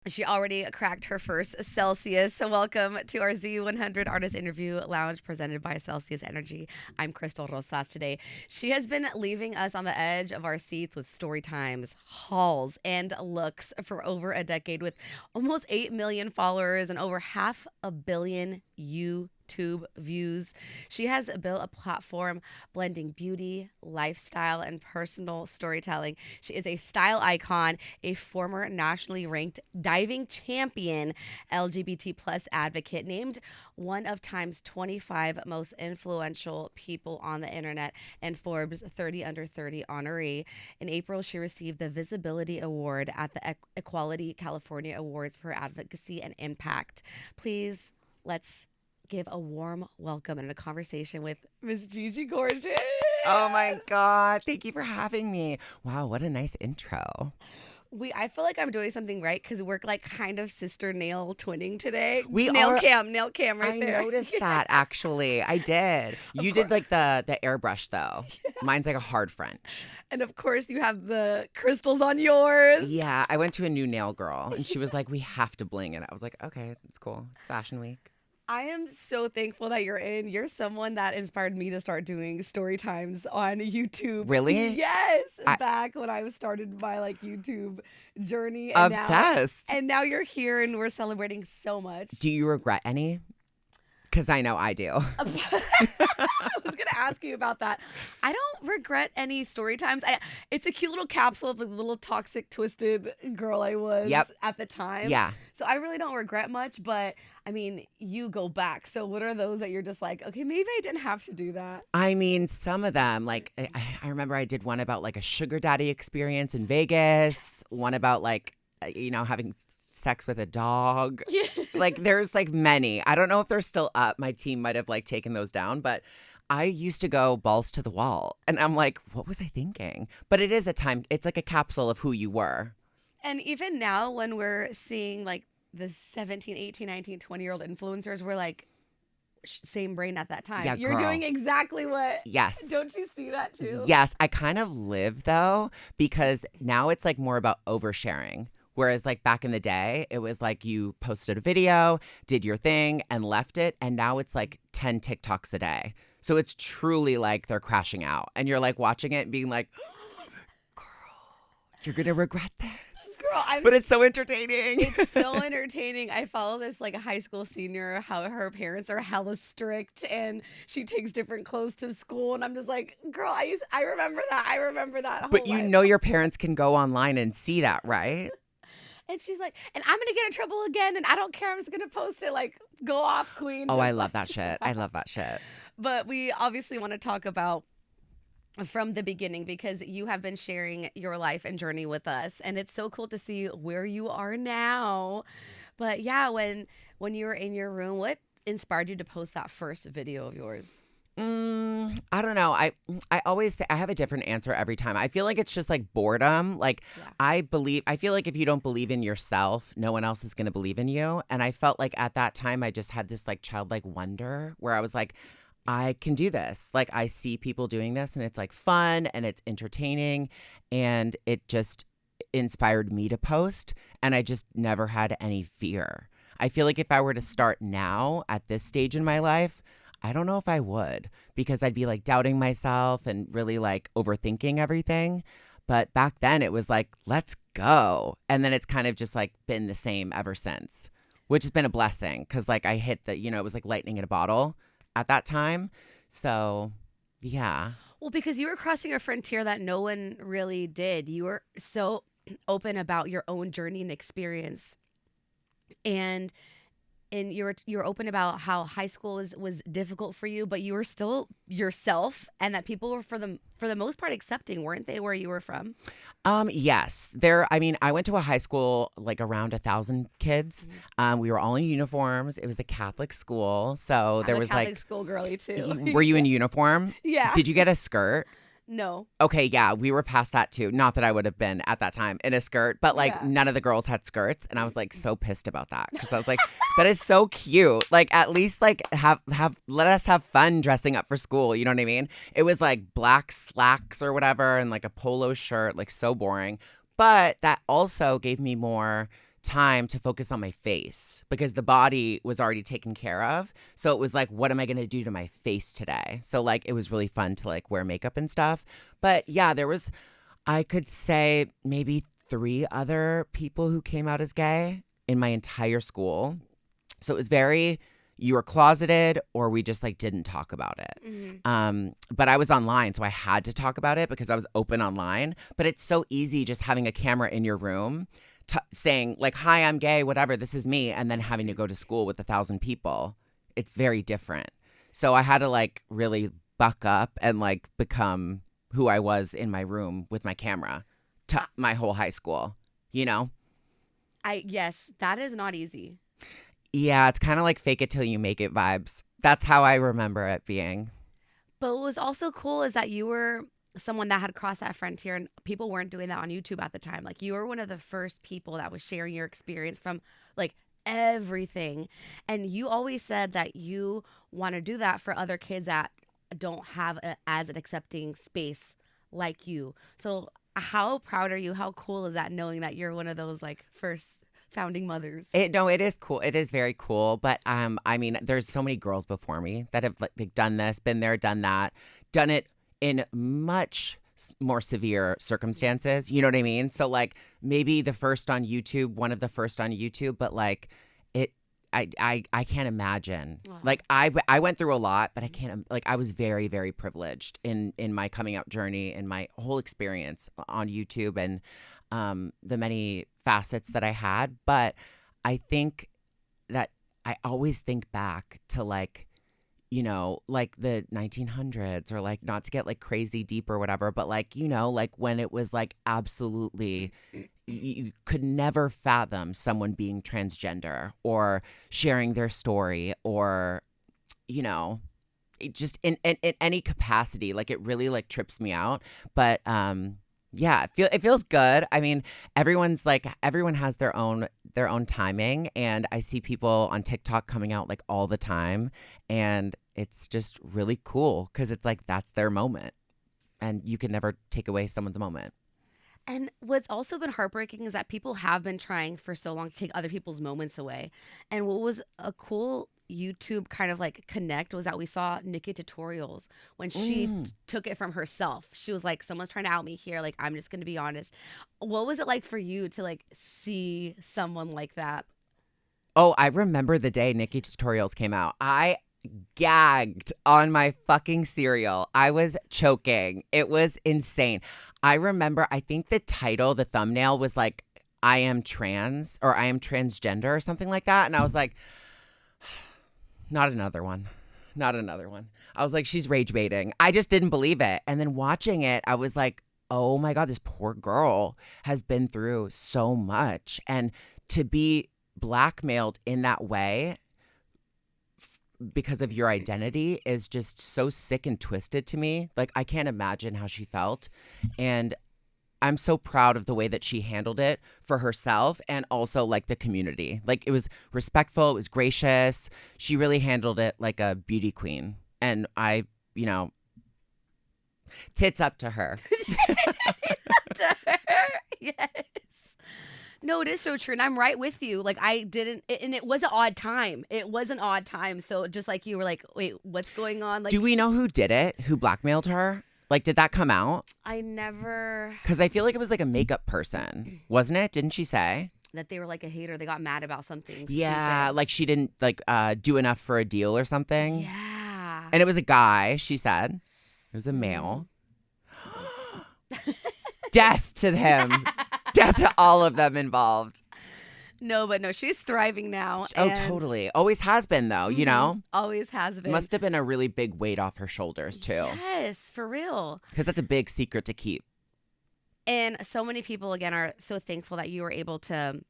She already cracked her first Celsius. So welcome to our Z100 Artist Interview Lounge presented by Celsius Energy. I'm Crystal Rosas today. She has been leaving us on the edge of our seats with story times, hauls, and looks for over a decade with almost 8 million followers and over 500 million YouTube views. She has built a platform blending beauty, lifestyle, and personal storytelling. She is a style icon, a former nationally ranked diving champion, LGBT plus advocate, named one of Time's 25 most influential people on the internet, and Forbes 30 Under 30 honoree. In April, she received the Visibility Award at the Equality California Awards for advocacy and impact. Please, let's give a warm welcome and a conversation with Miss Gigi Gorgeous. Oh my God. Thank you for having me. Wow, what a nice intro. I feel like I'm doing something right because we're like kind of sister nail twinning today. We nail are. Cam right there. I noticed that actually. I did. You did like the airbrush though. Yeah. Mine's like a hard French. And of course you have the crystals on yours. Yeah, I went to a new nail girl and she was like, we have to bling it. I was like, okay, it's cool. It's fashion week. I am so thankful that you're in. You're someone that inspired me to start doing story times on YouTube. Really? Yes. Back when I started my like YouTube journey. And obsessed. Now you're here and we're celebrating so much. Do you regret any? Because I know I do. I was going to ask you about that. I don't regret any story times. It's a cute little capsule of the little toxic, twisted girl I was at the time. Yeah. So I really don't regret much, but I mean, you go back. So what are those that you're just like, okay, maybe I didn't have to do that? I mean, some of them, like, I remember I did one about like a sugar daddy experience in Vegas, one about like, having sex with a dog. Yeah. Like there's like many. I don't know if they're still up. My team might have like taken those down, but I used to go balls to the wall and I'm like, what was I thinking? But it is a time, it's like a capsule of who you were. And even now when we're seeing like the 17, 18, 19, 20-year-old influencers, we're like, same brain at that time. Yeah, You're doing exactly what. Yes. Don't you see that too? Yes. I kind of live though, because now it's like more about oversharing. Whereas like back in the day, it was like you posted a video, did your thing and left it. And now it's like 10 TikToks a day. So it's truly like they're crashing out. And you're like watching it and being like, girl, you're going to regret this. Girl, but it's so entertaining. It's so entertaining. I follow this like a high school senior, how her parents are hella strict and she takes different clothes to school. And I'm just like, girl, I remember that. I remember that. But you know your parents can go online and see that, right? And she's like, and I'm going to get in trouble again. And I don't care. I'm just going to post it. Like, go off, queen. Oh, I love that shit. I love that shit. But we obviously want to talk about from the beginning because you have been sharing your life and journey with us. And it's so cool to see where you are now. But yeah, when you were in your room, what inspired you to post that first video of yours? I don't know. I always say I have a different answer every time. I feel like it's just like boredom. Like I feel like if you don't believe in yourself, no one else is going to believe in you. And I felt like at that time, I just had this like childlike wonder where I was like, I can do this. Like I see people doing this and it's like fun and it's entertaining and it just inspired me to post. And I just never had any fear. I feel like if I were to start now at this stage in my life, I don't know if I would because I'd be like doubting myself and really like overthinking everything. But back then it was like, let's go. And then it's kind of just like been the same ever since, which has been a blessing because like I hit the, it was like lightning in a bottle at that time. So yeah. Well, because you were crossing a frontier that no one really did. You were so open about your own journey and experience. And you're open about how high school was difficult for you, but you were still yourself, and that people were for the most part accepting, weren't they, where you were from? Yes. I went to a high school like around 1,000 kids. Mm-hmm. We were all in uniforms. It was a Catholic school, so there was Catholic school girly too. Were you in uniform? Yeah. Did you get a skirt? No. Okay, yeah, we were past that too. Not that I would have been at that time in a skirt, but like none of the girls had skirts, and I was like so pissed about that because I was like, that is so cute. Like at least like let us have fun dressing up for school. You know what I mean? It was like black slacks or whatever, and like a polo shirt, like so boring. But that also gave me more time to focus on my face because the body was already taken care of. So it was like, what am I going to do to my face today? So like, it was really fun to like wear makeup and stuff. But yeah, I could say maybe 3 other people who came out as gay in my entire school. So it was very, you were closeted or we just like didn't talk about it. Mm-hmm. But I was online, so I had to talk about it because I was open online. But it's so easy just having a camera in your room saying like, hi, I'm gay, whatever, this is me. And then having to go to school with 1,000 people. It's very different. So I had to like really buck up and like become who I was in my room with my camera to my whole high school, you know? Yes, that is not easy. Yeah, it's kind of like fake it till you make it vibes. That's how I remember it being. But what was also cool is that you were someone that had crossed that frontier and people weren't doing that on YouTube at the time. Like you were one of the first people that was sharing your experience from like everything. And you always said that you want to do that for other kids that don't have as an accepting space like you. So how proud are you? How cool is that knowing that you're one of those like first founding mothers? It is cool. It is very cool. But I mean, there's so many girls before me that have like done this, been there, done that, done it in much more severe circumstances. You know what I mean? So like maybe the first on YouTube, one of the first on YouTube, but like I can't imagine. Wow. Like I went through a lot, but I can't, like I was very, very privileged in my coming out journey and my whole experience on YouTube and the many facets that I had. But I think that I always think back to like, you know, like the 1900s or like not to get like crazy deep or whatever, but like, you know, like when it was like absolutely, you could never fathom someone being transgender or sharing their story or, you know, it just in any capacity. Like it really like trips me out. But yeah, it feels good. I mean, everyone has their own timing, and I see people on TikTok coming out like all the time, and it's just really cool because it's like that's their moment, and you can never take away someone's moment. And what's also been heartbreaking is that people have been trying for so long to take other people's moments away. And what was a cool YouTube kind of like connect was that we saw Nikkitutorials when she took it from herself. She was like, someone's trying to out me here. Like, I'm just going to be honest. What was it like for you to like see someone like that? Oh, I remember the day Nikkitutorials came out. I gagged on my fucking cereal. I was choking. It was insane. I remember, I think the title, the thumbnail was like, I am trans or I am transgender or something like that. And I was like, not another one. Not another one. I was like, she's rage baiting. I just didn't believe it. And then watching it, I was like, oh my God, this poor girl has been through so much. And to be blackmailed in that way because of your identity is just so sick and twisted to me. Like, I can't imagine how she felt. And I'm so proud of the way that she handled it for herself and also like the community. Like, it was respectful. It was gracious. She really handled it like a beauty queen. And I, you know, tits up to her. To her. Yes. No, it is so true. And I'm right with you. Like, and it was an odd time. It was an odd time. So just like you were like, wait, what's going on? Like, do we know who did it? Who blackmailed her? Like, did that come out? I never. Because I feel like it was like a makeup person, wasn't it? Didn't she say? That they were like a hater. They got mad about something. Yeah, stupid. like she didn't like do enough for a deal or something. Yeah. And it was a guy, she said. It was a male. Death to him. Death to all of them involved. No, she's thriving now. Oh, totally. Always has been, though, you know? Always has been. Must have been a really big weight off her shoulders, too. Yes, for real. Because that's a big secret to keep. And so many people, again, are so thankful that you were able to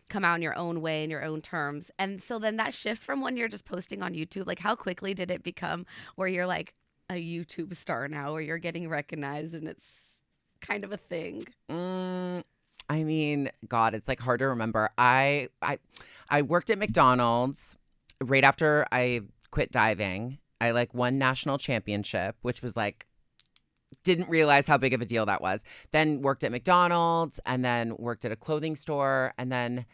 come out in your own way, in your own terms. And so then that shift from when you're just posting on YouTube, like how quickly did it become where you're like a YouTube star now, where you're getting recognized and it's kind of a thing? I mean, God, it's like hard to remember. I worked at McDonald's right after I quit diving. I like won national championship, which was like, didn't realize how big of a deal that was. Then worked at McDonald's and then worked at a clothing store. And then,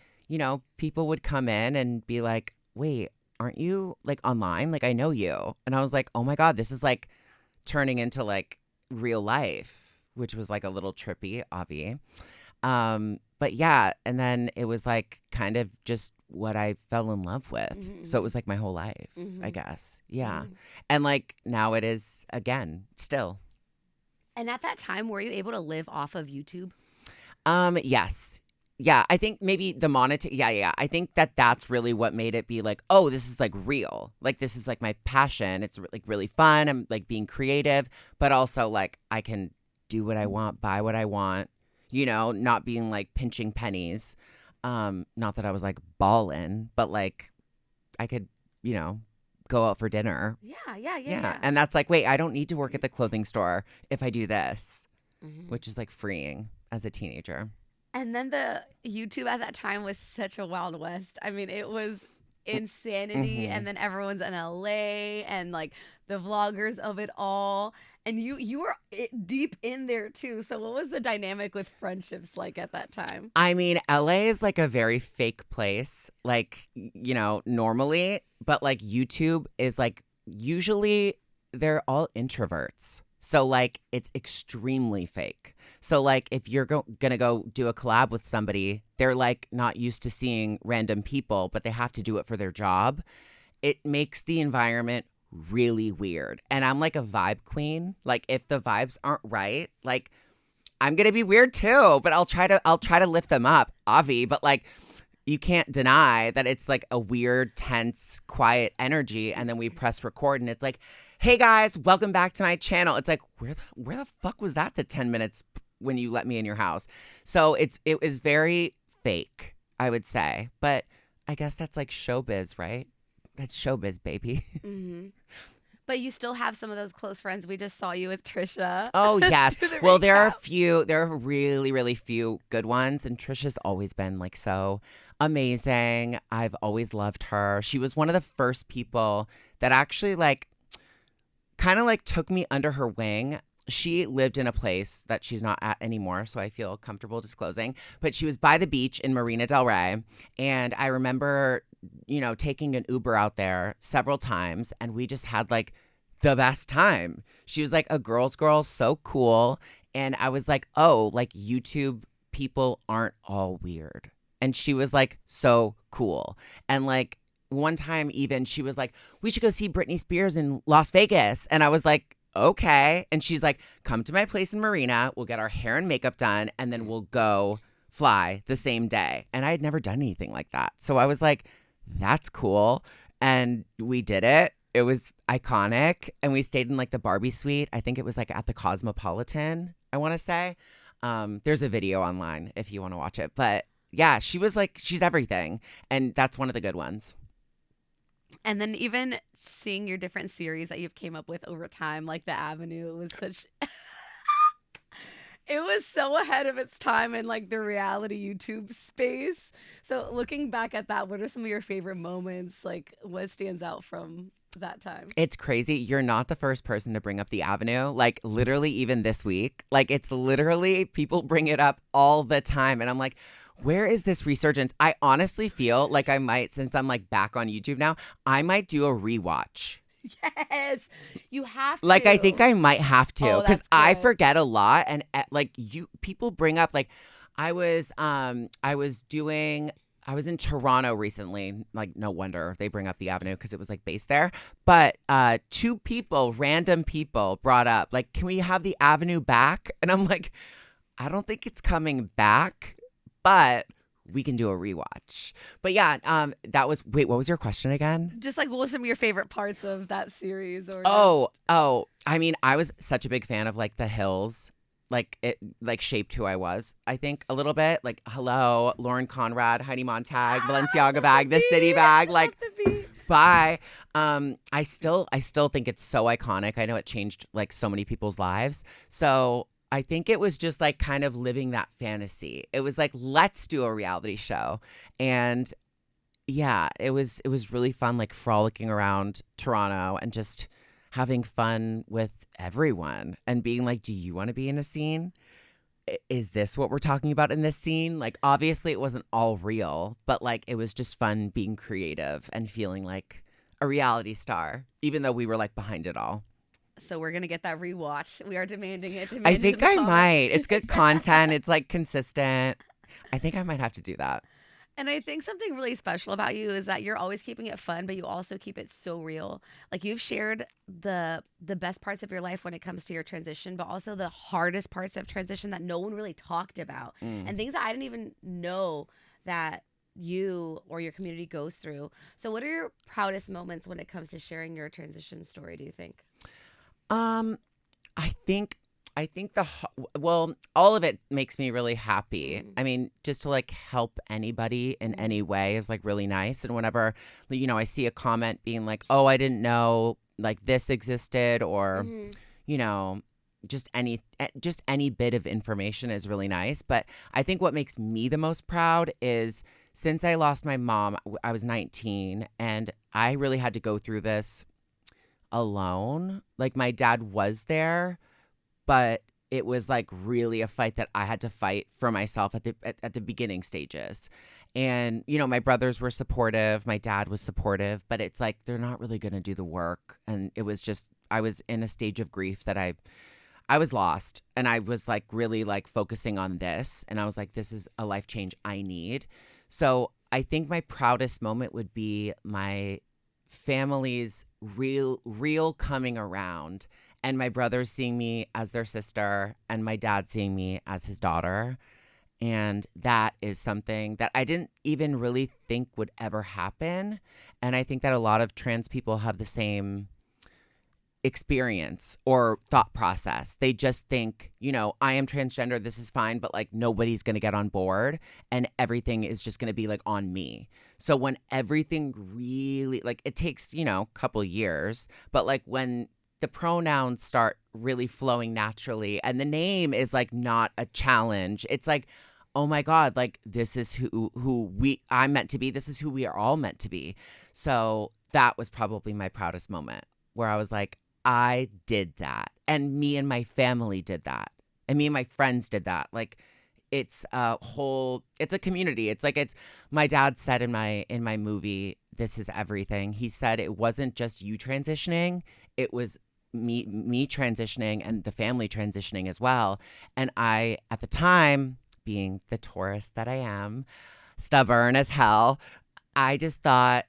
people would come in and be like, wait, aren't you like online? Like, I know you. And I was like, oh my God, this is like turning into like real life, which was like a little trippy, Avi. But yeah, and then it was like kind of just what I fell in love with. Mm-hmm. So it was like my whole life, Mm-hmm. I guess. Yeah. Mm-hmm. And like now it is again, still. And at that time, were you able to live off of YouTube? Yes. Yeah, I think maybe the monetary. Yeah. I think that's really what made it be like, oh, this is like real. Like this is like my passion. It's like really fun. I'm like being creative, but also like I can do what I want, buy what I want. Not being like pinching pennies. Not that I was like balling, but like I could, go out for dinner. Yeah. And that's like, wait, I don't need to work at the clothing store if I do this, Mm-hmm. which is like freeing as a teenager. And then the YouTube at that time was such a Wild West. I mean, it was insanity. Mm-hmm. And then everyone's in LA and like the vloggers of it all. And you were deep in there too. So what was the dynamic with friendships like at that time? I mean, LA is like a very fake place, like, normally, but like YouTube is like usually they're all introverts. So like it's extremely fake. So like if you're gonna go do a collab with somebody, they're like not used to seeing random people, but they have to do it for their job. It makes the environment really weird. And I'm like a vibe queen. Like if the vibes aren't right, like I'm gonna be weird too, but I'll try to lift them up, Avi. But like you can't deny that it's like a weird, tense, quiet energy. And then we press record and it's like, hey guys, welcome back to my channel. It's like, where the fuck was that the 10 minutes when you let me in your house? So it was very fake, I would say. But I guess that's like showbiz, right? That's showbiz, baby. Mm-hmm. But you still have some of those close friends. We just saw you with Trisha. Oh, yes. Well, there are really, really few good ones. And Trisha's always been like so amazing. I've always loved her. She was one of the first people that actually like kind of like took me under her wing. She lived in a place that she's not at anymore, so I feel comfortable disclosing. But she was by the beach in Marina del Rey. And I remember, taking an Uber out there several times, and we just had like the best time. She was like a girl's girl, so cool. And I was like, oh, like YouTube people aren't all weird. And she was like, so cool. And like one time even she was like, we should go see Britney Spears in Las Vegas. And I was like, okay. And she's like, come to my place in Marina. We'll get our hair and makeup done. And then we'll go fly the same day. And I had never done anything like that. So I was like, that's cool. And we did it. It was iconic. And we stayed in like the Barbie suite. I think it was like at the Cosmopolitan, I want to say. There's a video online if you want to watch it. But yeah, she was like, she's everything. And that's one of the good ones. And then even seeing your different series that you've came up with over time, like The Avenue, it was such... It was so ahead of its time in like the reality YouTube space. So looking back at that, what are some of your favorite moments? Like what stands out from that time? It's crazy. You're not the first person to bring up The Avenue. Like literally even this week. Like it's literally people bring it up all the time. And I'm like, where is this resurgence? I honestly feel like I might, since I'm like back on YouTube now, I might do a rewatch. Yes, you have to. Like, I think I might have to because that's I good. forget a lot. And like people bring up like I was in Toronto recently. Like, no wonder they bring up The Avenue because it was like based there. But two people, random people brought up like, can we have The Avenue back? And I'm like, I don't think it's coming back, but we can do a rewatch. But yeah, wait, what was your question again? Just like what were some of your favorite parts of that series? Or I mean, I was such a big fan of like The Hills. Like it like shaped who I was, I think, a little bit. Like, hello, Lauren Conrad, Heidi Montag, Balenciaga bag, the city bag, like bye. I still think it's so iconic. I know it changed like so many people's lives. So I think it was just like kind of living that fantasy. It was like, let's do a reality show. And yeah, it was really fun, like frolicking around Toronto and just having fun with everyone and being like, do you want to be in a scene? is this what we're talking about in this scene? Like, obviously it wasn't all real, but like it was just fun being creative and feeling like a reality star, even though we were like behind it all. So we're gonna get that rewatch. We are demanding it. I think I might. It's good content. It's like consistent. I think I might have to do that. And I think something really special about you is that you're always keeping it fun, but you also keep it so real. Like you've shared the best parts of your life when it comes to your transition, but also the hardest parts of transition that no one really talked about, and things that I didn't even know that you or your community goes through. So what are your proudest moments when it comes to sharing your transition story, do you think? I think well, all of it makes me really happy. I mean, just to like help anybody in any way is like really nice. And whenever, I see a comment being like, "Oh, I didn't know like this existed," or, just any bit of information is really nice. But I think what makes me the most proud is since I lost my mom, I was 19, and I really had to go through this alone. Like my dad was there, but it was like really a fight that I had to fight for myself at the beginning stages. And, my brothers were supportive. My dad was supportive, but it's like, they're not really going to do the work. And it was just, I was in a stage of grief that I was lost, and I was like really like focusing on this. And I was like, this is a life change I need. So I think my proudest moment would be my family's real coming around, and my brothers seeing me as their sister and my dad seeing me as his daughter. And that is something that I didn't even really think would ever happen. And I think that a lot of trans people have the same experience or thought process. They just think, I am transgender, this is fine, but like nobody's going to get on board and everything is just going to be like on me. So when everything really, like, it takes, a couple years, but like when the pronouns start really flowing naturally and the name is like not a challenge, it's like, oh my God, like this is I'm meant to be. This is who we are all meant to be. So that was probably my proudest moment, where I was like, I did that. And me and my family did that. And me and my friends did that. Like it's a community. It's my dad said in my movie, This Is Everything. He said it wasn't just you transitioning. It was me transitioning and the family transitioning as well. And I, at the time, being the Taurus that I am, stubborn as hell, I just thought,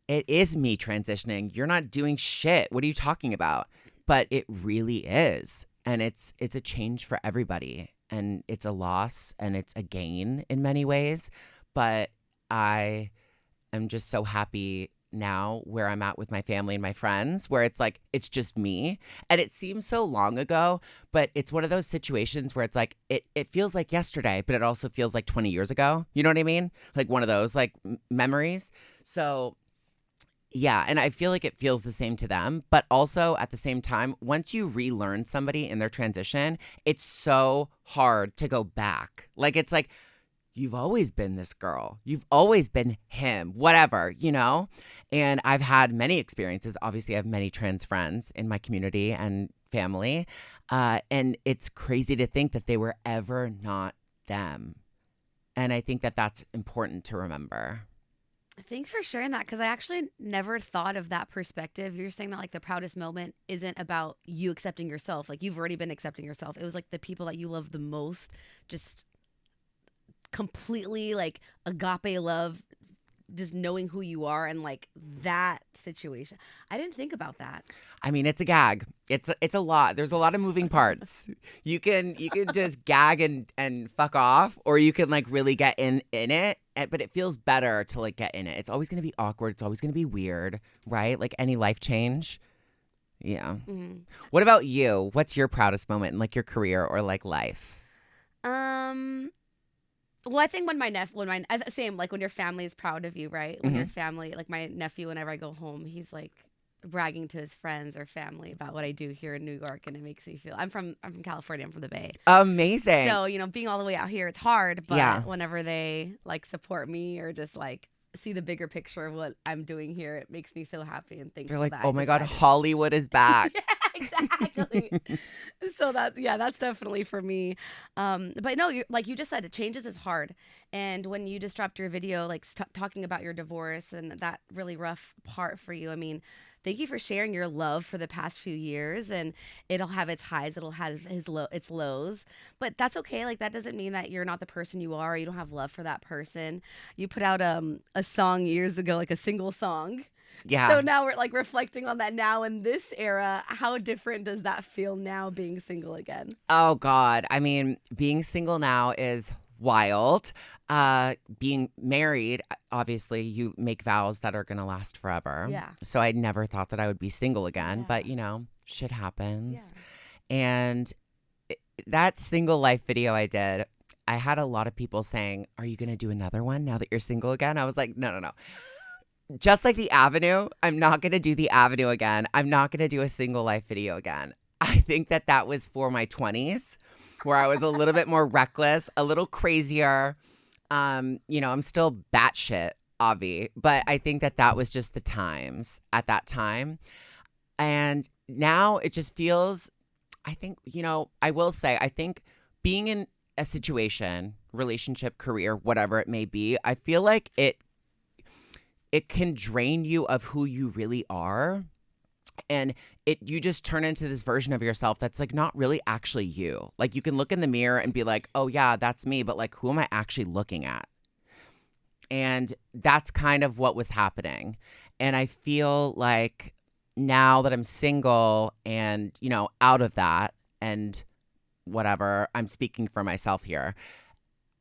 it is me transitioning. You're not doing shit. What are you talking about? But it really is. And it's a change for everybody. And it's a loss and it's a gain in many ways. But I am just so happy now where I'm at with my family and my friends, where it's like, it's just me. And it seems so long ago, but it's one of those situations where it's like, it feels like yesterday, but it also feels like 20 years ago. You know what I mean? Like one of those like memories. So yeah, and I feel like it feels the same to them, but also at the same time, once you relearn somebody in their transition, it's so hard to go back. Like, it's like, you've always been this girl. You've always been him, whatever, And I've had many experiences. Obviously, I have many trans friends in my community and family. And it's crazy to think that they were ever not them. And I think that that's important to remember. Thanks for sharing that, because I actually never thought of that perspective. You're saying that like the proudest moment isn't about you accepting yourself. Like you've already been accepting yourself. It was like the people that you love the most, just completely like agape love, just knowing who you are, and like that situation. I didn't think about that. I mean, it's a gag. It's a lot. There's a lot of moving parts. You can just gag and fuck off, or you can like really get in it. But it feels better to like get in it. It's always going to be awkward. It's always going to be weird, right? Like any life change. Yeah. Mm-hmm. What about you? What's your proudest moment in like your career or like life? Well, I think when your family is proud of you, right? When your family, like my nephew, whenever I go home, he's like bragging to his friends or family about what I do here in New York, and it makes me feel. I'm from California. I'm from the Bay. Amazing. So being all the way out here, it's hard. But whenever they like support me or just like see the bigger picture of what I'm doing here, it makes me so happy and thankful. They're like, oh my God, Hollywood is back. Exactly. So that's definitely for me. But no, like you just said, it changes is hard. And when you just dropped your video, like talking about your divorce and that really rough part for you, I mean, thank you for sharing your love for the past few years. And it'll have its highs, it'll have its lows, but that's okay. Like that doesn't mean that you're not the person you are. Or you don't have love for that person. You put out a song years ago, like a single song. Yeah. So now we're like reflecting on that now in this era. How different does that feel now being single again? Oh God. I mean, being single now is wild. Being married, obviously you make vows that are going to last forever. Yeah. So I never thought that I would be single again, Yeah. but you know, shit happens. Yeah. And that single life video I did, I had a lot of people saying, "Are you going to do another one now that you're single again?" I was like, no. Just like the Avenue, I'm not going to do the Avenue again. I'm not going to do a single life video again. I think that was for my 20s, where I was a little bit more reckless, a little crazier. You know, I'm still batshit, Avi, but I think that was just the times at that time. And now it just feels, I think, you know, I will say, I think being in a situation, relationship, career, whatever it may be, I feel like it can drain you of who you really are. And you just turn into this version of yourself that's like not really actually you. Like you can look in the mirror and be like, oh yeah, that's me. But like, who am I actually looking at? And that's kind of what was happening. And I feel like now that I'm single and, you know, out of that and whatever, I'm speaking for myself here.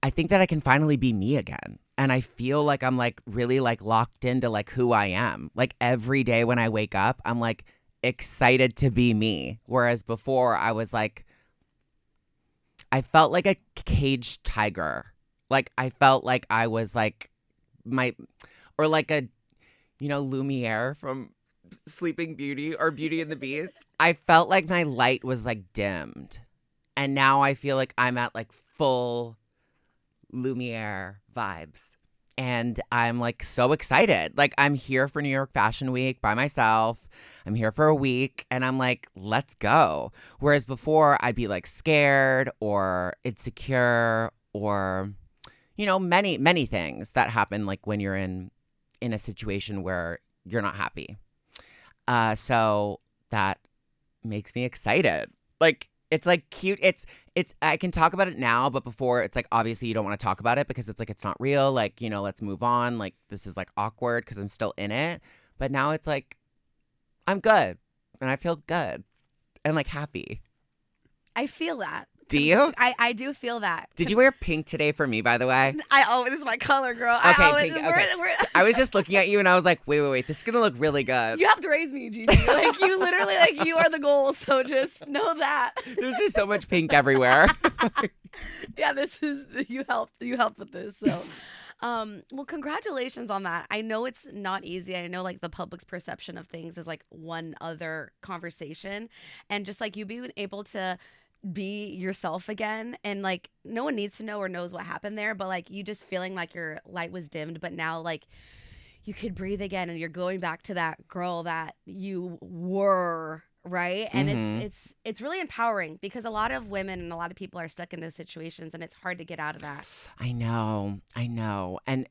I think that I can finally be me again. And I feel like I'm like really like locked into like who I am. Like every day when I wake up, I'm like excited to be me. Whereas before I was like, I felt like a caged tiger. Like I felt like I was like or like a, you know, Lumiere from Sleeping Beauty or Beauty and the Beast. I felt like my light was like dimmed. And now I feel like I'm at like full Lumiere vibes. And I'm like so excited. Like I'm here for New York Fashion Week by myself. I'm here for a week and I'm like, let's go. Whereas before I'd be like scared or insecure or, you know, many things that happen like when you're in a situation where you're not happy. So that makes me excited. Like it's like cute. It's I can talk about it now, but before it's like obviously you don't want to talk about it because it's like it's not real. Like, you know, let's move on. Like this is like awkward because I'm still in it. But now it's like I'm good and I feel good and like happy. I feel that. Do you? I do feel that. Did you wear pink today for me, by the way? This is my color, girl. Okay, pink. Okay. I was just looking at you and I was like, wait. This is going to look really good. You have to raise me, Gigi. Like, you literally, like, you are the goal. So just know that. There's just so much pink everywhere. Yeah, you helped with this. So, well, congratulations on that. I know it's not easy. I know like the public's perception of things is like one other conversation. And just like you being able to be yourself again and like no one needs to know or knows what happened there, but like you just feeling like your light was dimmed, but now like you could breathe again and you're going back to that girl that you were, right? And it's really empowering because a lot of women and a lot of people are stuck in those situations and it's hard to get out of that. I know. And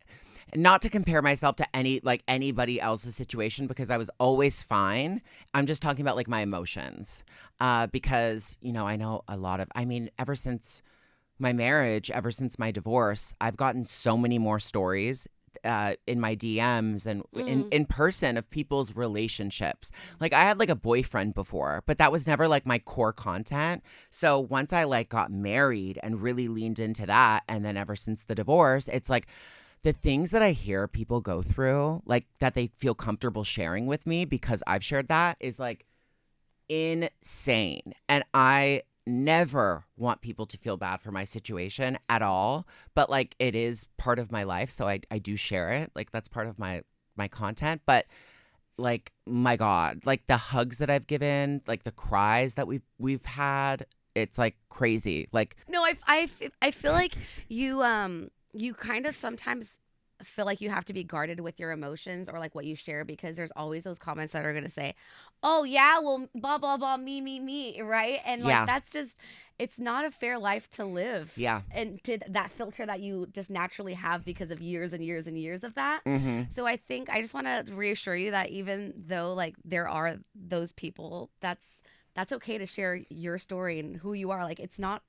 not to compare myself to anybody else's situation because I was always fine. I'm just talking about like my emotions. Because, you know, I know ever since my marriage, ever since my divorce, I've gotten so many more stories in my DMs and in person of people's relationships. Like I had like a boyfriend before, but that was never like my core content. So once I like got married and really leaned into that, and then ever since the divorce, it's like the things that I hear people go through, like that they feel comfortable sharing with me because I've shared that is like insane. And I never want people to feel bad for my situation at all, but like it is part of my life, so I do share it. Like that's part of my content. But like my God, like the hugs that I've given, like the cries that we've had, it's like crazy. Like no, I feel like you kind of sometimes feel like you have to be guarded with your emotions or like what you share, because there's always those comments that are going to say, oh yeah, well, blah blah blah, me, right? And like Yeah. that's just, it's not a fair life to live. Yeah. And to that filter that you just naturally have because of years and years and years of that. Mm-hmm. So I think I just want to reassure you that even though like there are those people, that's okay to share your story and who you are. Like, it's not,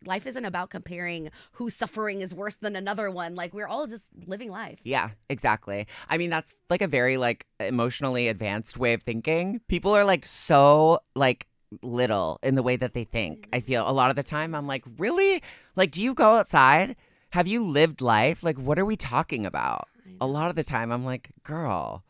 life isn't about comparing whose suffering is worse than another one. Like, we're all just living life. Yeah, exactly. I mean, that's like a very like emotionally advanced way of thinking. People are like so like little in the way that they think. I feel a lot of the time I'm like, really? Like, do you go outside? Have you lived life? Like, what are we talking about? A lot of the time I'm like, girl,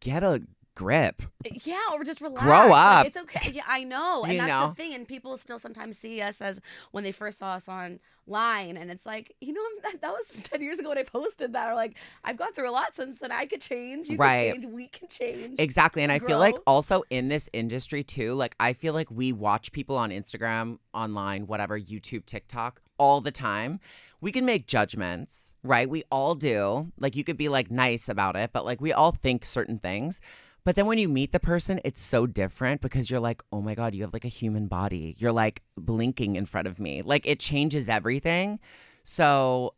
get a grip. Yeah, or just relax. Grow up. Like, it's okay. Yeah, I know. And You that's know? the thing. And people still sometimes see us as when they first saw us online. And it's like, that was 10 years ago when I posted that. Or like, I've gone through a lot since then. I could change. You Right. can change. We can change. Exactly. And I feel like Grow. also in this industry too, like I feel like we watch people on Instagram, online, whatever, YouTube, TikTok all the time. We can make judgments, right? We all do. Like you could be like nice about it, but like we all think certain things. But then when you meet the person, it's so different because you're like, oh my God, you have like a human body. You're like blinking in front of me. Like it changes everything. So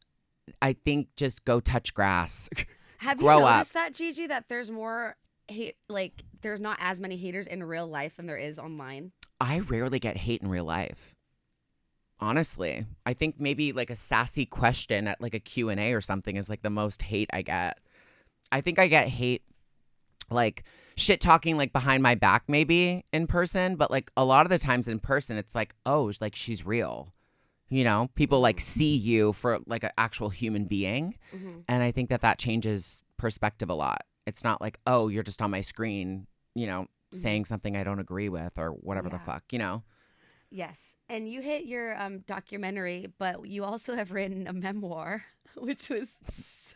I think just go touch grass. Have you Grow noticed up. that, Gigi, that there's more hate, like there's not as many haters in real life than there is online? I rarely get hate in real life. Honestly, I think maybe like a sassy question at like a Q&A or something is like the most hate I get. I think I get hate like shit talking like behind my back maybe in person, but like a lot of the times in person it's like, oh, like she's real. You know, people like see you for like an actual human being. Mm-hmm. And I think that changes perspective a lot. It's not like, oh, you're just on my screen, saying something I don't agree with or whatever the fuck, Yes. And you hit your documentary, but you also have written a memoir, which was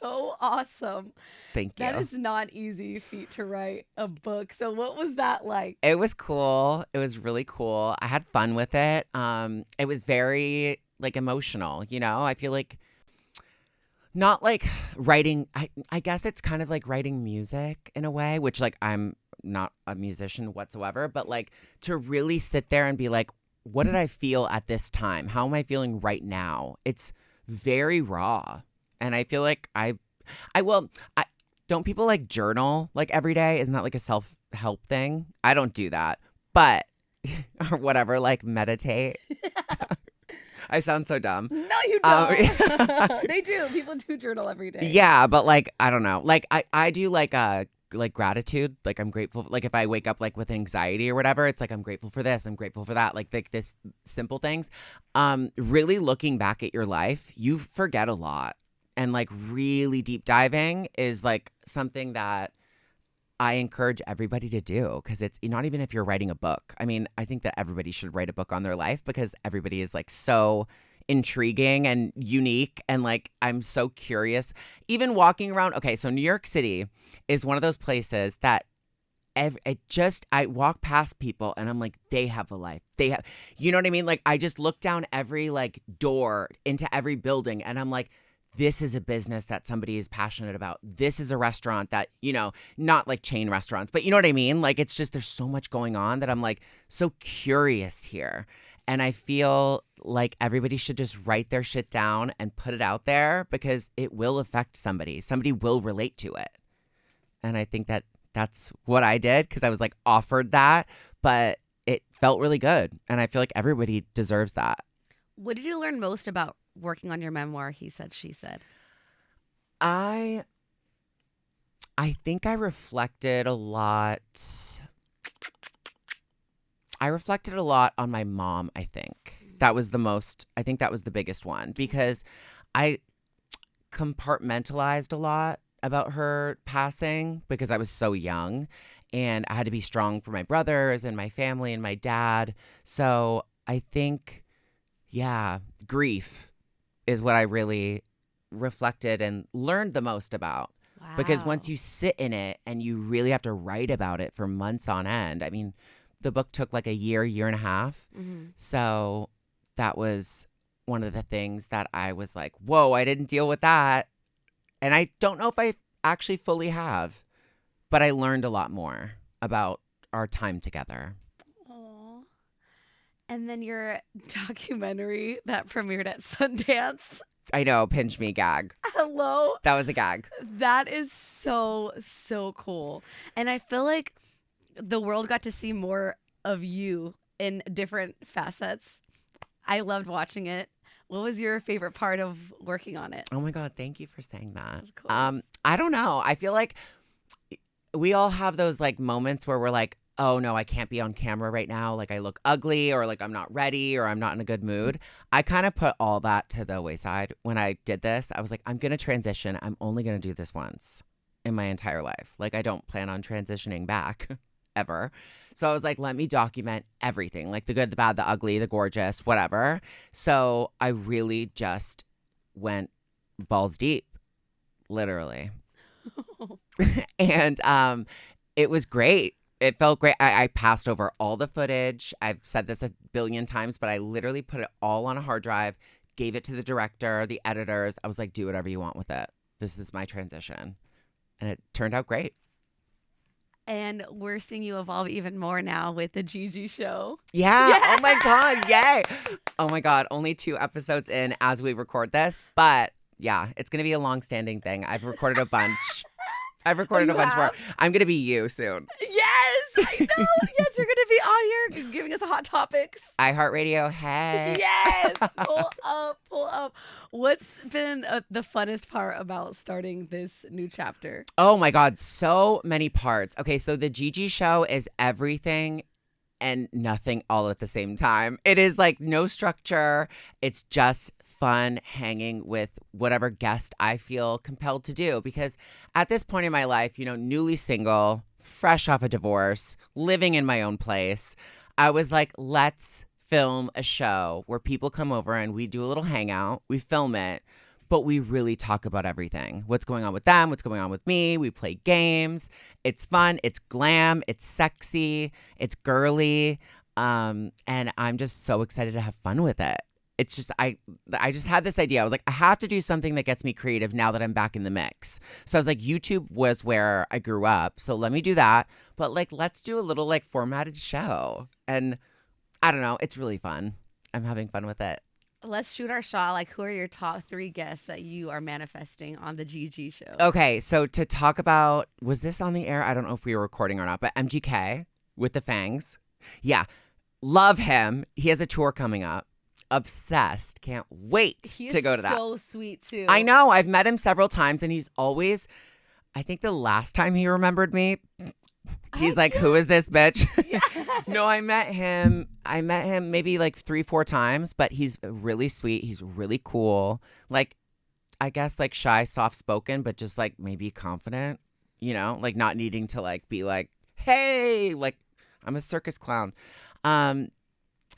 so awesome. Thank you. That is not easy feat to write a book. So what was that like? It was cool. It was really cool. I had fun with it. It was very like emotional, I feel like not like writing. I guess it's kind of like writing music in a way, which like I'm not a musician whatsoever, but like to really sit there and be like, what did I feel at this time? How am I feeling right now? It's very raw. And I feel like I don't people like journal like every day? Isn't that like a self-help thing? I don't do that, but or whatever, like meditate. I sound so dumb. No, you don't. They do. People do journal every day. Yeah, but like, I don't know. Like I do like gratitude. Like I'm grateful. Like if I wake up like with anxiety or whatever, it's like I'm grateful for this. I'm grateful for that. Like this simple things. Really looking back at your life, you forget a lot. And like really deep diving is like something that I encourage everybody to do, because it's not even if you're writing a book. I mean, I think that everybody should write a book on their life because everybody is like so intriguing and unique. And like, I'm so curious, even walking around. Okay. So New York City is one of those places that I walk past people and I'm like, they have a life. They have, you know what I mean? Like I just look down every like door into every building and I'm like, this is a business that somebody is passionate about. This is a restaurant that, not like chain restaurants, but you know what I mean? Like, it's just, there's so much going on that I'm like so curious here. And I feel like everybody should just write their shit down and put it out there because it will affect somebody. Somebody will relate to it. And I think that that's what I did because I was like offered that, but it felt really good. And I feel like everybody deserves that. What did you learn most about working on your memoir, He Said, She Said? I think I reflected a lot. I reflected a lot on my mom, I think. That was the biggest one because I compartmentalized a lot about her passing because I was so young and I had to be strong for my brothers and my family and my dad. So I think, grief is what I really reflected and learned the most about. Wow. Because once you sit in it and you really have to write about it for months on end, I mean, the book took like a year and a half. Mm-hmm. So that was one of the things that I was like, whoa, I didn't deal with that. And I don't know if I actually fully have, but I learned a lot more about our time together. Aww. And then your documentary that premiered at Sundance. I know, pinch me, gag. Hello. That was a gag. That is so, so cool. And I feel like the world got to see more of you in different facets. I loved watching it. What was your favorite part of working on it? Oh my God, thank you for saying that. Of course. I don't know. I feel like we all have those like moments where we're like, oh no, I can't be on camera right now. Like I look ugly, or like I'm not ready, or I'm not in a good mood. I kind of put all that to the wayside when I did this. I was like, I'm going to transition. I'm only going to do this once in my entire life. Like I don't plan on transitioning back ever. So I was like, let me document everything, like the good, the bad, the ugly, the gorgeous, whatever. So I really just went balls deep, literally. And it was great. It felt great. I passed over all the footage. I've said this a billion times, but I literally put it all on a hard drive, gave it to the director, the editors. I was like, do whatever you want with it. This is my transition. And it turned out great. And we're seeing you evolve even more now with the Gigi show. Yeah. Oh my God. Yay. Oh my God. Only 2 episodes in as we record this. But yeah, it's going to be a long-standing thing. I've recorded a bunch. I've recorded a bunch more. I'm going to be you soon. Yes, I know. Yes, you're going to be on here giving us hot topics. iHeartRadio, hey. Yes, pull up. What's been the funnest part about starting this new chapter? Oh my God, so many parts. Okay, so the Gigi show is everything and nothing all at the same time. It is like no structure. It's just fun hanging with whatever guest I feel compelled to do. Because at this point in my life, you know, newly single, fresh off a divorce, living in my own place, I was like, let's film a show where people come over and we do a little hangout, we film it, but we really talk about everything. What's going on with them, what's going on with me. We play games. It's fun, it's glam, it's sexy, it's girly. And I'm just so excited to have fun with it. It's just, I just had this idea. I was like, I have to do something that gets me creative now that I'm back in the mix. So I was like, YouTube was where I grew up. So let me do that. But like, let's do a little like formatted show. And I don't know, it's really fun. I'm having fun with it. Let's shoot our shot. Like, who are your top 3 guests that you are manifesting on the Gigi show? Okay, so to talk about, was this on the air? I don't know if we were recording or not, but MGK with the fangs. Yeah, love him. He has a tour coming up. Obsessed. Can't wait to go to that. He's so sweet, too. I know. I've met him several times, and he's always, I think the last time he remembered me, he's like, who is this bitch? Yeah. No, I met him maybe like 3-4 times, but he's really sweet. He's really cool. Like, I guess like shy, soft spoken, but just like maybe confident, you know, like not needing to like be like, hey, like I'm a circus clown.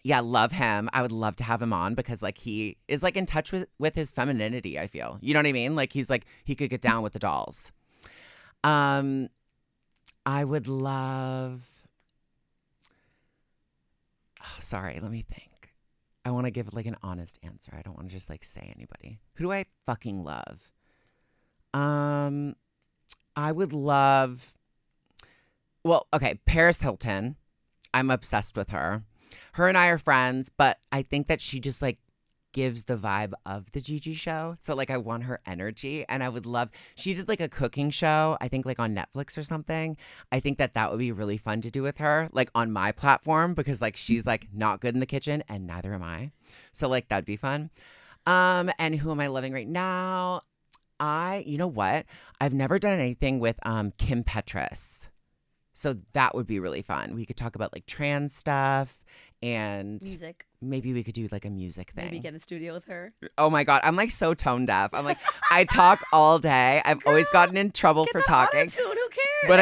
Yeah, love him. I would love to have him on because like he is like in touch with his femininity, I feel. You know what I mean? Like he's like, he could get down with the dolls. I would love, sorry, let me think. I want to give like an honest answer. I don't want to just like say anybody. Who do I fucking love? I would love, well, okay, Paris Hilton. I'm obsessed with her. Her and I are friends, but I think that she just like gives the vibe of the Gigi show. So like I want her energy, and I would love, she did like a cooking show, I think like on Netflix or something. I think that would be really fun to do with her, like on my platform, because like she's like not good in the kitchen and neither am I. So like that'd be fun. And who am I loving right now? You know what? I've never done anything with Kim Petras. So that would be really fun. We could talk about like trans stuff and music. Maybe we could do like a music thing. Maybe get in the studio with her. Oh my God. I'm like so tone deaf. I'm like, I talk all day. I've always gotten in trouble for talking. Auto-tune, who cares? But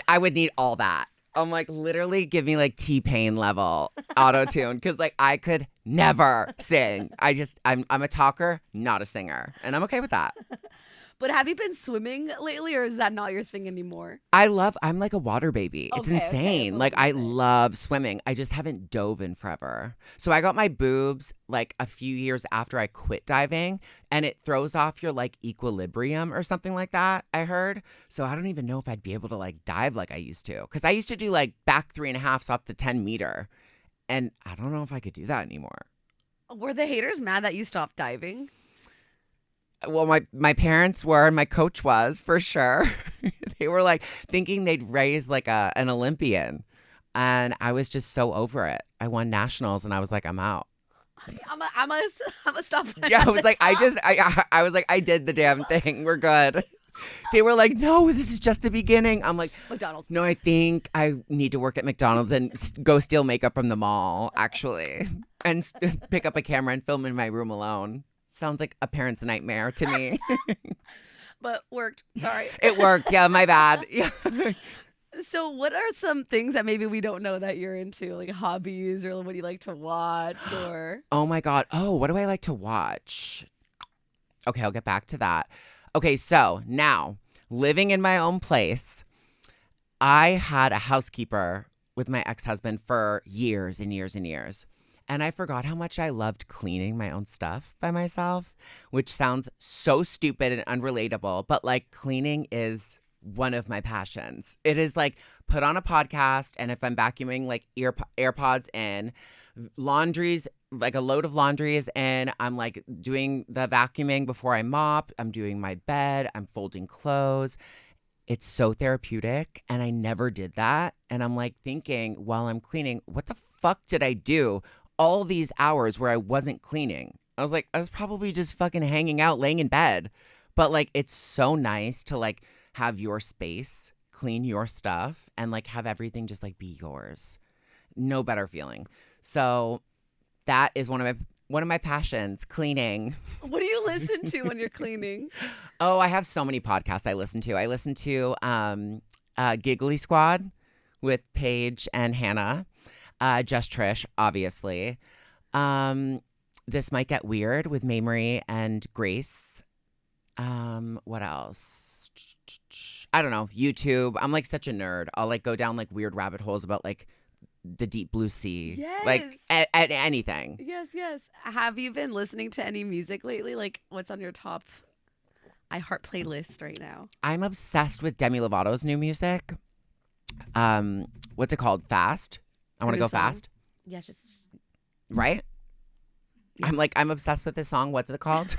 I would need all that. I'm like, literally give me like T-Pain level auto-tune. Cause like I could never sing. I'm a talker, not a singer. And I'm okay with that. But have you been swimming lately, or is that not your thing anymore? I'm like a water baby. It's Okay, insane. Like I love swimming. I just haven't dove in forever. So I got my boobs like a few years after I quit diving, and it throws off your like equilibrium or something like that, I heard. So I don't even know if I'd be able to like dive like I used to. Because I used to do like back 3.5s off the 10 meter. And I don't know if I could do that anymore. Were the haters mad that you stopped diving? Well, my parents were, and my coach was, for sure. They were like thinking they'd raise like an Olympian. And I was just so over it. I won nationals and I was like, I'm out. I'm a stop. Yeah, I was like, I was like, I did the damn thing. We're good. They were like, no, this is just the beginning. I'm like, McDonald's. No, I think I need to work at McDonald's and go steal makeup from the mall, actually. And pick up a camera and film in my room alone. Sounds like a parent's nightmare to me. But worked. Sorry. It worked. Yeah, my bad. Yeah. So what are some things that maybe we don't know that you're into, like hobbies or what do you like to watch or? Oh my God. Oh, what do I like to watch? Okay, I'll get back to that. Okay, so now living in my own place, I had a housekeeper with my ex-husband for years and years and years. And I forgot how much I loved cleaning my own stuff by myself, which sounds so stupid and unrelatable, but like cleaning is one of my passions. It is like put on a podcast, and if I'm vacuuming, like AirPods in, laundry's like a load of laundry is in, I'm like doing the vacuuming before I mop, I'm doing my bed, I'm folding clothes. It's so therapeutic, and I never did that. And I'm like thinking while I'm cleaning, what the fuck did I do all these hours where I wasn't cleaning? I was like, I was probably just fucking hanging out, laying in bed. But like, it's so nice to like have your space, clean your stuff, and like have everything just like be yours. No better feeling. So that is one of my passions, cleaning. What do you listen to when you're cleaning? Oh, I have so many podcasts I listen to. I listen to Giggly Squad with Paige and Hannah. Just Trish, obviously. This Might Get Weird with Memoir and Grace. What else? I don't know. YouTube. I'm like such a nerd. I'll like go down like weird rabbit holes about like the deep blue sea. Yes. Like at anything. Yes, yes. Have you been listening to any music lately? Like what's on your top iHeart playlist right now? I'm obsessed with Demi Lovato's new music. What's it called? Fast? I want to go fast. Yeah, just right? Yeah. I'm obsessed with this song. What's it called?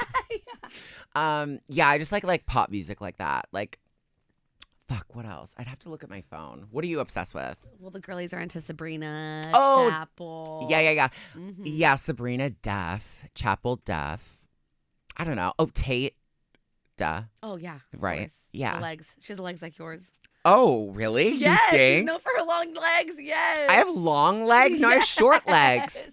Yeah, I just like pop music like that. Like, fuck, what else? I'd have to look at my phone. What are you obsessed with? Well, the girlies are into Sabrina, Oh, Chapel. Yeah. Mm-hmm. Yeah, Sabrina, Def, Chapel, Def. I don't know. Oh, Tate, duh. Oh, yeah. Right. Yeah. The legs. She has legs like yours. Oh, really? Yes. You think? No, for her long legs. Yes. I have long legs? No, I have short legs.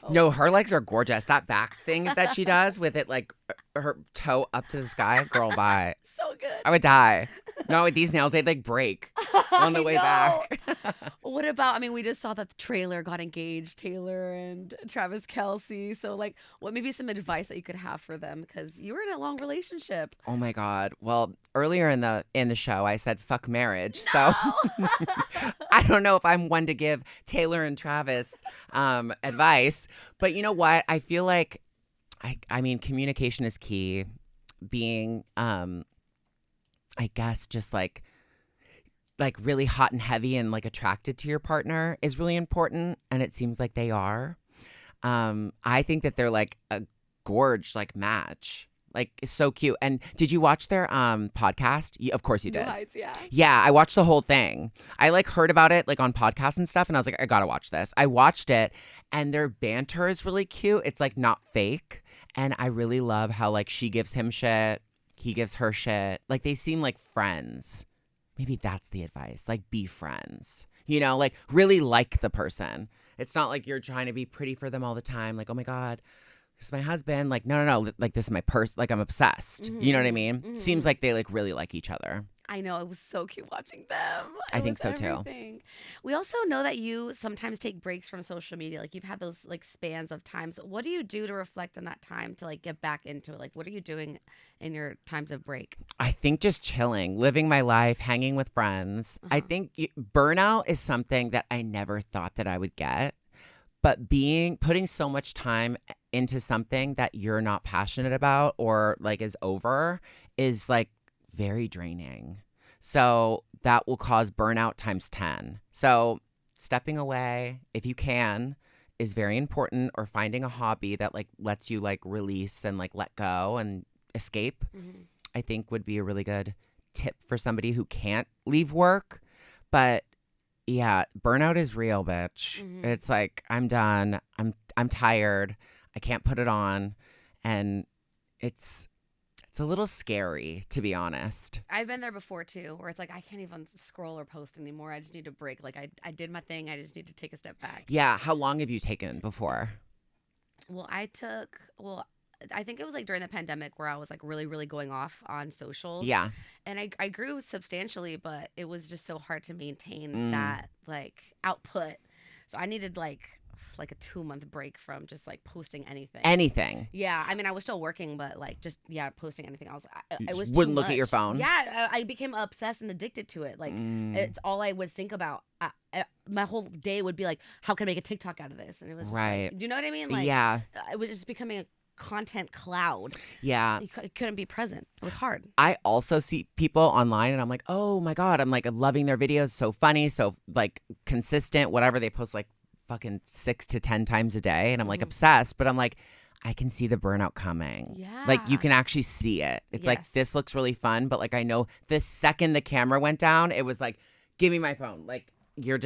No, her legs are gorgeous. That back thing that she does with it, like her toe up to the sky, girl, bye. So good. I would die. No, with these nails, they'd like break on the way back. What about, we just saw that the trailer got engaged, Taylor and Travis Kelce. So like, what maybe some advice that you could have for them? Because you were in a long relationship. Oh my God. Well, earlier in the show, I said fuck marriage. No! So I don't know if I'm one to give Taylor and Travis advice. But you know what? I feel like, communication is key. Being, I guess, just like really hot and heavy and like attracted to your partner is really important. And it seems like they are. I think that they're like a gorge like match. Like, it's so cute. And did you watch their podcast? Of course you did. Heights, yeah. Yeah, I watched the whole thing. I like heard about it like on podcasts and stuff, and I was like, I gotta watch this. I watched it, and their banter is really cute. It's like not fake, and I really love how like she gives him shit, he gives her shit. Like they seem like friends. Maybe that's the advice. Like be friends. You know, like really like the person. It's not like you're trying to be pretty for them all the time. Like, oh my God, this is my husband. Like, no. Like this is my person. Like I'm obsessed. Mm-hmm. You know what I mean? Mm-hmm. Seems like they like really like each other. I know. It was so cute watching them. I think so too. We also know that you sometimes take breaks from social media. Like you've had those like spans of times. What do you do to reflect on that time to like get back into it? Like what are you doing in your times of break? I think just chilling, living my life, hanging with friends. I think burnout is something that I never thought that I would get. But putting so much time into something that you're not passionate about or like is over is like very draining. So that will cause burnout times 10. So stepping away, if you can, is very important, or finding a hobby that like lets you like release and like let go and escape, I think would be a really good tip for somebody who can't leave work. But yeah, burnout is real, bitch. It's like, I'm done. I'm tired. I can't put it on. And it's a little scary, to be honest. I've been there before too, where it's like I can't even scroll or post anymore. I just need a break. Like I did my thing. I just need to take a step back. Yeah. How long have you taken before? Well, I think it was like during the pandemic where I was like really, really going off on socials. Yeah. And I grew substantially, but it was just so hard to maintain that like output. So I needed like a 2-month break from just like posting anything. Anything. Yeah, I mean, I was still working, but like just posting anything. I was wouldn't too look at your much. phone. Yeah, I became obsessed and addicted to it. Like it's all I would think about. My whole day would be like, how can I make a TikTok out of this? And it was just right. Like, do you know what I mean? Like, yeah, it was just becoming a content cloud. Yeah, you couldn't be present. It was hard. I also see people online and I'm like, oh my God, I'm like loving their videos. So funny, so like consistent, whatever. They post like fucking 6 to 10 times a day, and I'm like obsessed. But I'm like, I can see the burnout coming. Yeah, like you can actually see it. It's like, this looks really fun, but like I know the second the camera went down, it was like, give me my phone. Like you're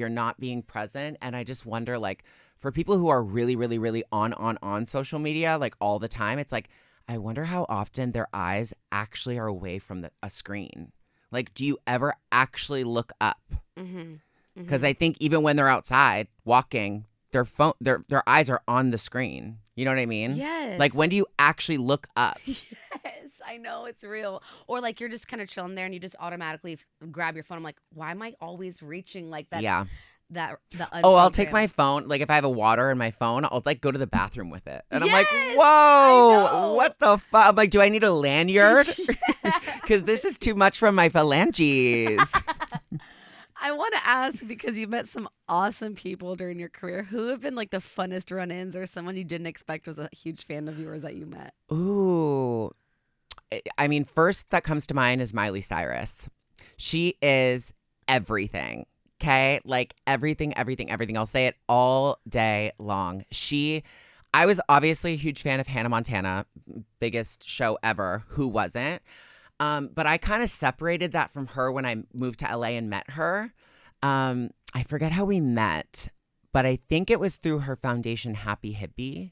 not being present. And I just wonder, like, for people who are really, really, really on social media, like all the time, it's like, I wonder how often their eyes actually are away from a screen. Like, do you ever actually look up? Because I think even when they're outside walking, their eyes are on the screen. You know what I mean? Yes. Like, when do you actually look up? Yes, I know, it's real. Or like you're just kind of chilling there and you just automatically grab your phone. I'm like, why am I always reaching like that? Yeah. I'll take my phone. Like if I have a water in my phone, I'll like go to the bathroom with it. And I'm Yes, like, whoa, what the fuck? I'm like, do I need a lanyard? Because this is too much from my phalanges. I want to ask, because you met some awesome people during your career, who have been like the funnest run-ins, or someone you didn't expect was a huge fan of yours that you met? Ooh. I mean, first that comes to mind is Miley Cyrus. She is everything. Okay? Like everything. I'll say it all day long. I was obviously a huge fan of Hannah Montana, biggest show ever. Who wasn't? But I kind of separated that from her when I moved to LA and met her. I forget how we met, but I think it was through her foundation, Happy Hippie.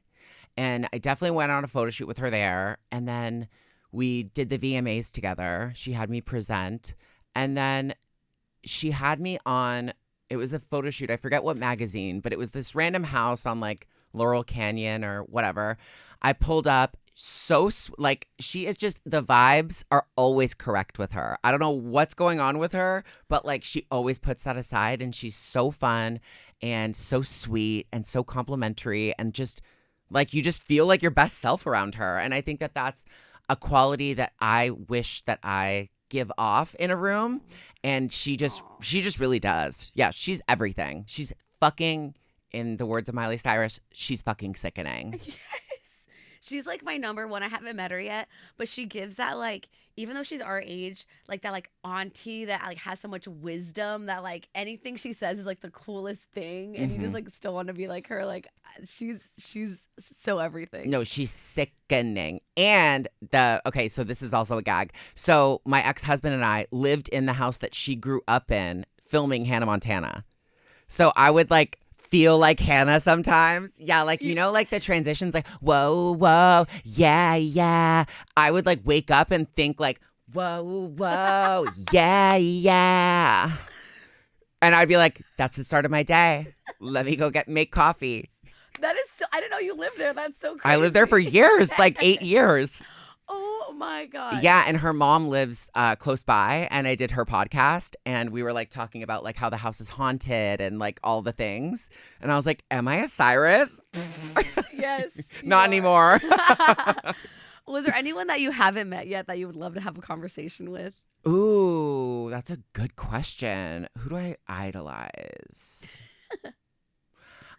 And I definitely went on a photo shoot with her there. And then we did the VMAs together. She had me present. And then she had me on, it was a photo shoot. I forget what magazine, but it was this random house on like Laurel Canyon or whatever. I pulled up. Like she is just, the vibes are always correct with her. I don't know what's going on with her, but like she always puts that aside, and she's so fun and so sweet and so complimentary, and just like you just feel like your best self around her. And I think that that's a quality that I wish that I give off in a room, and she just really does. Yeah, she's everything. She's fucking, in the words of Miley Cyrus, she's fucking sickening. She's like my number one. I haven't met her yet, but she gives that, like, even though she's our age, like that like auntie that like has so much wisdom that like anything she says is like the coolest thing, and you just like still want to be like her. Like she's so everything. No, she's sickening. And so this is also a gag. So my ex-husband and I lived in the house that she grew up in, filming Hannah Montana. So I would like feel like Hannah sometimes. Yeah, like, you know, like the transitions, like, whoa, whoa, yeah, yeah. I would like wake up and think like, whoa, whoa, yeah, yeah. And I'd be like, that's the start of my day. Let me go make coffee. That is so, I didn't know you lived there. That's so crazy. I lived there for years, like 8 years. Oh, Oh my God. Yeah, and her mom lives close by, and I did her podcast, and we were like talking about like how the house is haunted and like all the things, and I was like, "Am I a Cyrus?" Yes. Not anymore. Was there anyone that you haven't met yet that you would love to have a conversation with? Ooh, that's a good question. Who do I idolize?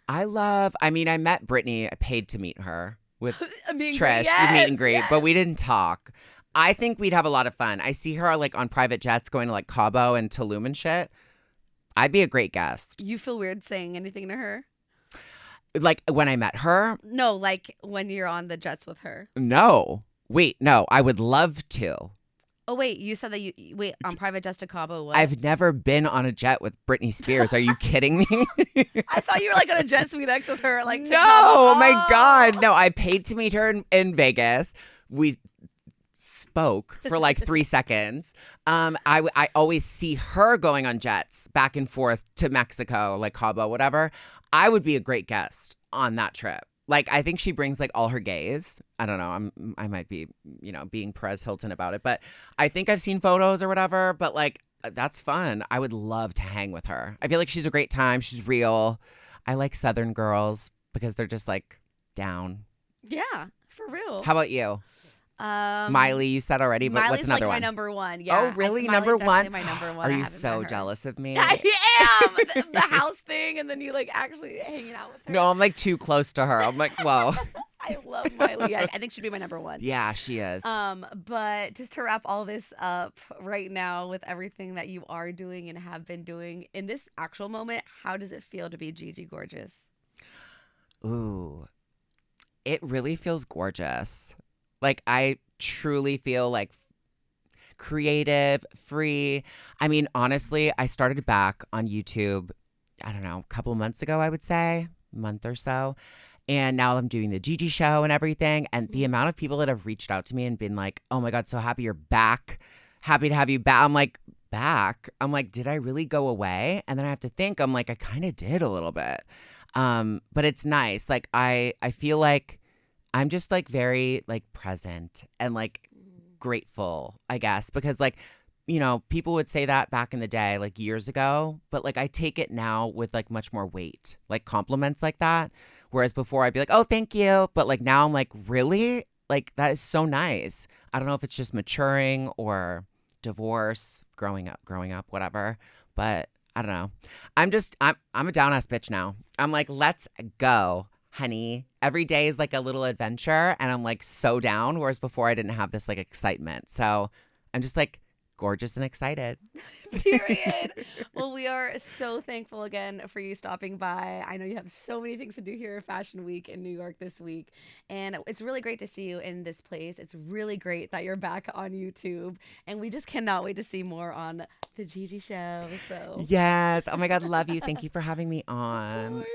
I met Britney. I paid to meet her with Trish. We meet and greet, but we didn't talk. I think we'd have a lot of fun. I see her like on private jets going to like Cabo and Tulum and shit. I'd be a great guest. You feel weird saying anything to her? Like when I met her? No, like when you're on the jets with her. No. Wait, no. I would love to. Oh, wait. You said that wait, on private jets to Cabo, what? I've never been on a jet with Britney Spears. Are you kidding me? I thought you were like on a jet suite next with her. Like, no, oh my God. No, I paid to meet her in Vegas. We spoke for like 3 seconds. I always see her going on jets back and forth to Mexico, like Cabo, whatever. I would be a great guest on that trip. Like, I think she brings like all her gays. I don't know. I might be, being Perez Hilton about it, but I think I've seen photos or whatever. But like, that's fun. I would love to hang with her. I feel like she's a great time. She's real. I like Southern girls because they're just like down. Yeah, for real. How about you? Miley, you said already, but Miley's what's another like one? My number one. Yeah. Oh, really? Miley's Number one? My number one. Are you so jealous of me? I am. The house thing, and then you like actually hanging out with her. No, I'm like too close to her. I'm like, whoa. I love Miley. I think she'd be my number one. Yeah, she is. But just to wrap all this up right now with everything that you are doing and have been doing in this actual moment, how does it feel to be Gigi Gorgeous? Ooh, it really feels gorgeous. Like, I truly feel like creative, free. I mean, honestly, I started back on YouTube, I don't know, a couple months ago, I would say, a month or so. And now I'm doing the Gigi show and everything. And the amount of people that have reached out to me and been like, oh my God, so happy you're back. Happy to have you back. I'm like, back? I'm like, did I really go away? And then I have to think, I'm like, I kind of did a little bit. But it's nice. Like, I feel like I'm just like very like present and like grateful, I guess, because like, people would say that back in the day, like years ago, but like I take it now with like much more weight, like compliments like that. Whereas before I'd be like, oh, thank you. But like now I'm like, really? Like that is so nice. I don't know if it's just maturing or divorce, growing up, whatever. But I don't know. I'm a down ass bitch now. I'm like, let's go, honey. Every day is like a little adventure and I'm like so down. Whereas before I didn't have this like excitement. So I'm just like gorgeous and excited. Period. Well, we are so thankful again for you stopping by. I know you have so many things to do here at Fashion Week in New York this week. And it's really great to see you in this place. It's really great that you're back on YouTube. And we just cannot wait to see more on the Gigi show. So yes. Oh my God, love you. Thank you for having me on. Of course.